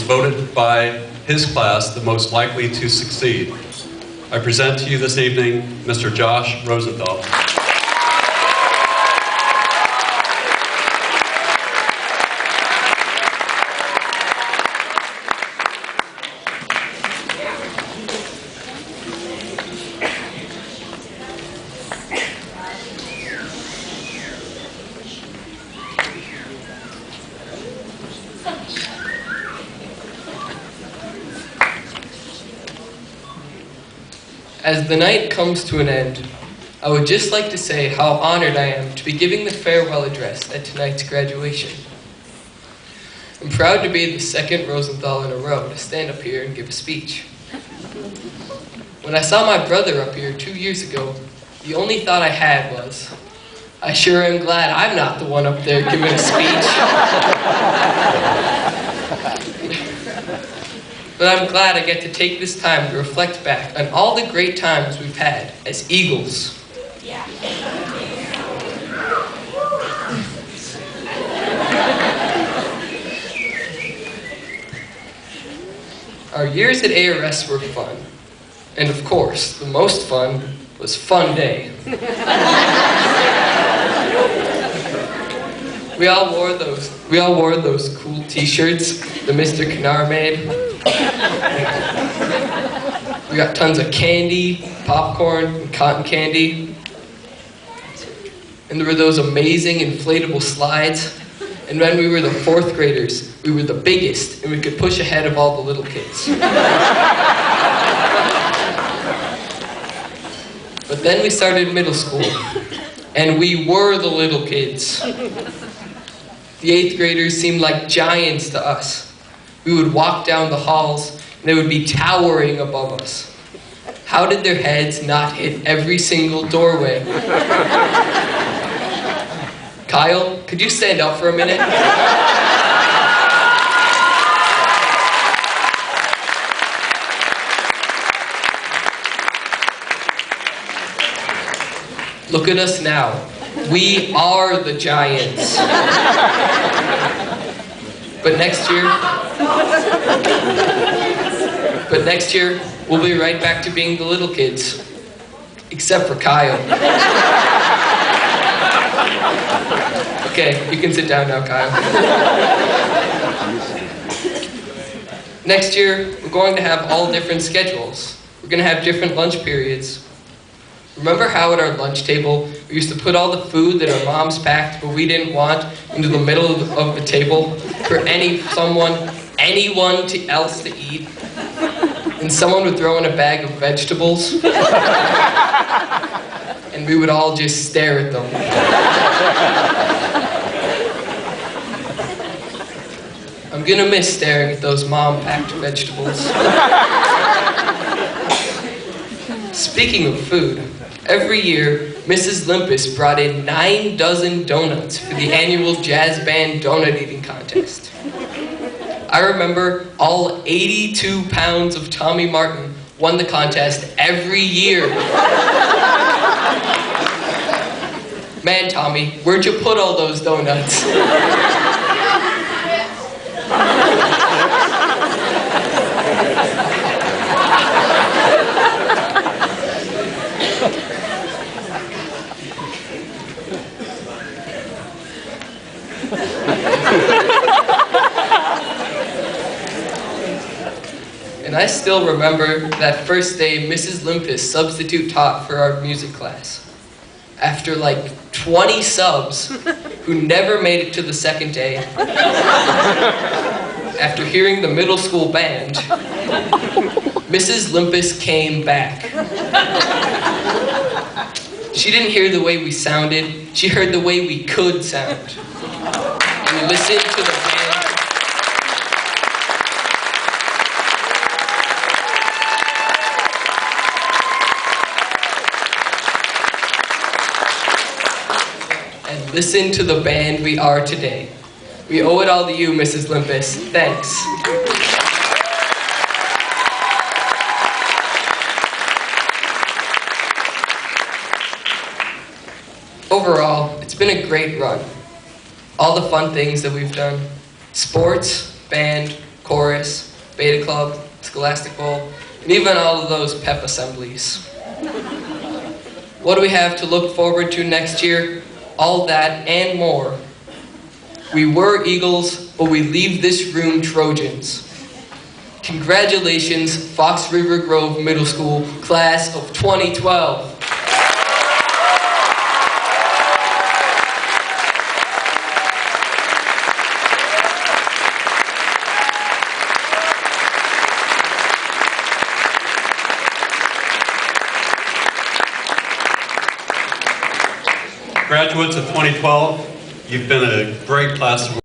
voted by his class the most likely to succeed. I present to you this evening Mr. Josh Rosenthal. As the night comes to an end, I would just like to say how honored I am to be giving the farewell address at tonight's graduation. I'm proud to be the second Rosenthal in a row to stand up here and give a speech. When I saw my brother up here 2 years ago, the only thought I had was, I sure am glad I'm not the one up there giving a speech. But I'm glad I get to take this time to reflect back on all the great times we've had as Eagles. Yeah. Our years at ARS were fun. And of course, the most fun was Fun Day. We all wore those cool t-shirts that Mr. Knar made. We got tons of candy, popcorn, and cotton candy. And there were those amazing inflatable slides. And when we were the 4th graders, we were the biggest, and we could push ahead of all the little kids. But then we started middle school, and we were the little kids. The 8th graders seemed like giants to us. We would walk down the halls, and they would be towering above us. How did their heads not hit every single doorway? Kyle, could you stand up for a minute? Look at us now. We are the giants. But next year, we'll be right back to being the little kids. Except for Kyle. Okay, you can sit down now, Kyle. Next year, we're going to have all different schedules. We're going to have different lunch periods. Remember how at our lunch table, we used to put all the food that our moms packed but we didn't want into the middle of the table for anyone else to eat? And someone would throw in a bag of vegetables, and we would all just stare at them. I'm gonna miss staring at those mom-packed vegetables. Speaking of food, every year, Mrs. Limpus brought in 9 dozen donuts for the annual jazz band donut eating contest. I remember all 82 pounds of Tommy Martin won the contest every year. Man, Tommy, where'd you put all those donuts? And I still remember that first day Mrs. Limpus substitute taught for our music class. After like 20 subs who never made it to the second day, after hearing the middle school band, Mrs. Limpus came back. She didn't hear the way we sounded, she heard the way we could sound. And listened to the band. Listen to the band we are today. We owe it all to you, Mrs. Limpus. Thanks. Overall, it's been a great run. All the fun things that we've done. Sports, band, chorus, beta club, scholastic bowl, and even all of those pep assemblies. What do we have to look forward to next year? All that and more. We were Eagles, but we leave this room Trojans. Congratulations, Fox River Grove Middle School, class of 2012. Graduates of 2012, you've been a great class of